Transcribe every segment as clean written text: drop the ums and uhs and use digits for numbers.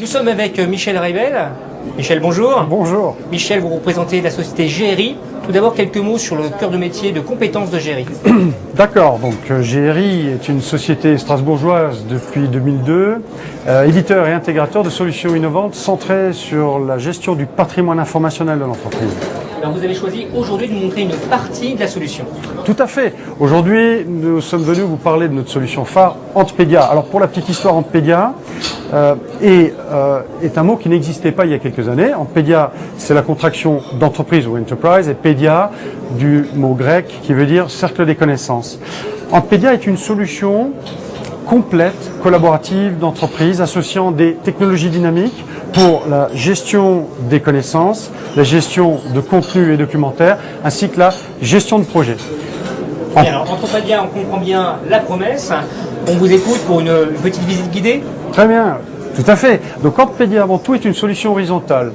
Nous sommes avec Michel Reibel. Michel, bonjour. Bonjour. Michel, vous représentez la société GRI. Tout d'abord, quelques mots sur le cœur de métier de compétences de GRI. D'accord, donc GRI est une société strasbourgeoise depuis 2002, éditeur et intégrateur de solutions innovantes centrées sur la gestion du patrimoine informationnel de l'entreprise. Alors vous avez choisi aujourd'hui de nous montrer une partie de la solution. Tout à fait. Aujourd'hui, nous sommes venus vous parler de notre solution phare, Antpedia. Alors pour la petite histoire, Antpedia est un mot qui n'existait pas il y a quelques années. Antpedia, c'est la contraction d'entreprise ou enterprise, et pédia du mot grec qui veut dire cercle des connaissances. Antpedia est une solution complète, collaborative d'entreprise associant des technologies dynamiques pour la gestion des connaissances, la gestion de contenu et documentaire, ainsi que la gestion de projet. Bien, alors Antpedia, on comprend bien la promesse. On vous écoute pour une petite visite guidée. Très bien, tout à fait. Donc Antpedia avant tout est une solution horizontale,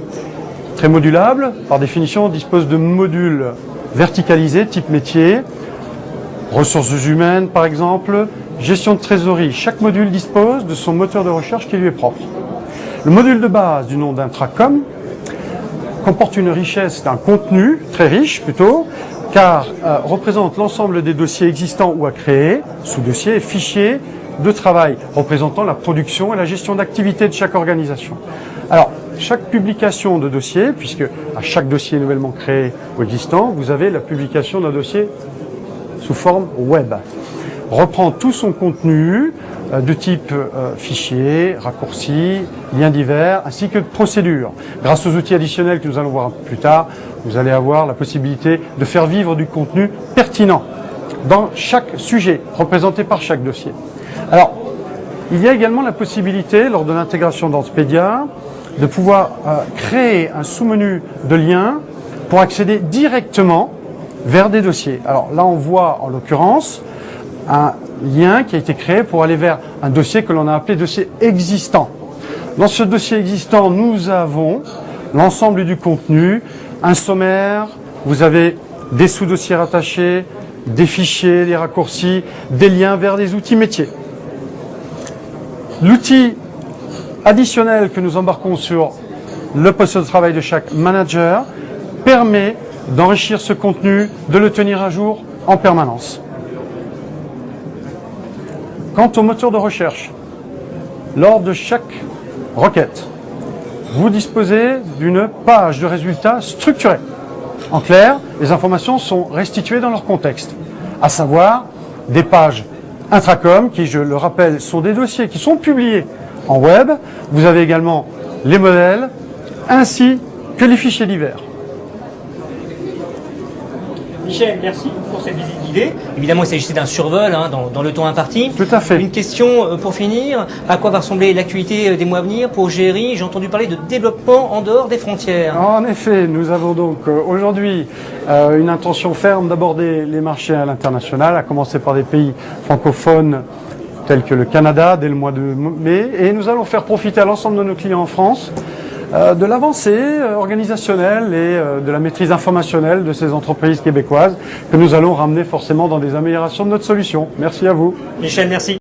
très modulable, par définition on dispose de modules verticalisés type métier, ressources humaines par exemple, gestion de trésorerie. Chaque module dispose de son moteur de recherche qui lui est propre. Le module de base du nom d'Intracom comporte une richesse d'un contenu, très riche plutôt, car représente l'ensemble des dossiers existants ou à créer, sous-dossiers et fichiers de travail, représentant la production et la gestion d'activités de chaque organisation. Alors, chaque publication de dossier, puisque à chaque dossier nouvellement créé ou existant, vous avez la publication d'un dossier sous forme web, reprend tout son contenu de type fichier, raccourci, liens divers, ainsi que de procédures. Grâce aux outils additionnels que nous allons voir plus tard, vous allez avoir la possibilité de faire vivre du contenu pertinent dans chaque sujet, représenté par chaque dossier. Alors, il y a également la possibilité, lors de l'intégration d'Antpedia, de pouvoir créer un sous-menu de liens pour accéder directement vers des dossiers. Alors là, on voit en l'occurrence un lien qui a été créé pour aller vers un dossier que l'on a appelé dossier existant. Dans ce dossier existant, nous avons l'ensemble du contenu, un sommaire, vous avez des sous-dossiers rattachés, des fichiers, des raccourcis, des liens vers des outils métiers. L'outil additionnel que nous embarquons sur le poste de travail de chaque manager permet d'enrichir ce contenu, de le tenir à jour en permanence. Quant au moteur de recherche, lors de chaque requête, vous disposez d'une page de résultats structurée. En clair, les informations sont restituées dans leur contexte, à savoir des pages Intracom, qui, je le rappelle, sont des dossiers qui sont publiés en web. Vous avez également les modèles, ainsi que les fichiers divers. Michel, merci pour cette visite guidée. Évidemment, il s'agissait d'un survol dans le temps imparti. Tout à fait. Une question pour finir. À quoi va ressembler l'actualité des mois à venir pour GRI? J'ai entendu parler de développement en dehors des frontières. En effet, nous avons donc aujourd'hui une intention ferme d'aborder les marchés à l'international, à commencer par des pays francophones tels que le Canada dès le mois de mai. Et nous allons faire profiter à l'ensemble de nos clients en France de l'avancée organisationnelle et de la maîtrise informationnelle de ces entreprises québécoises que nous allons ramener forcément dans des améliorations de notre solution. Merci à vous. Michel, merci.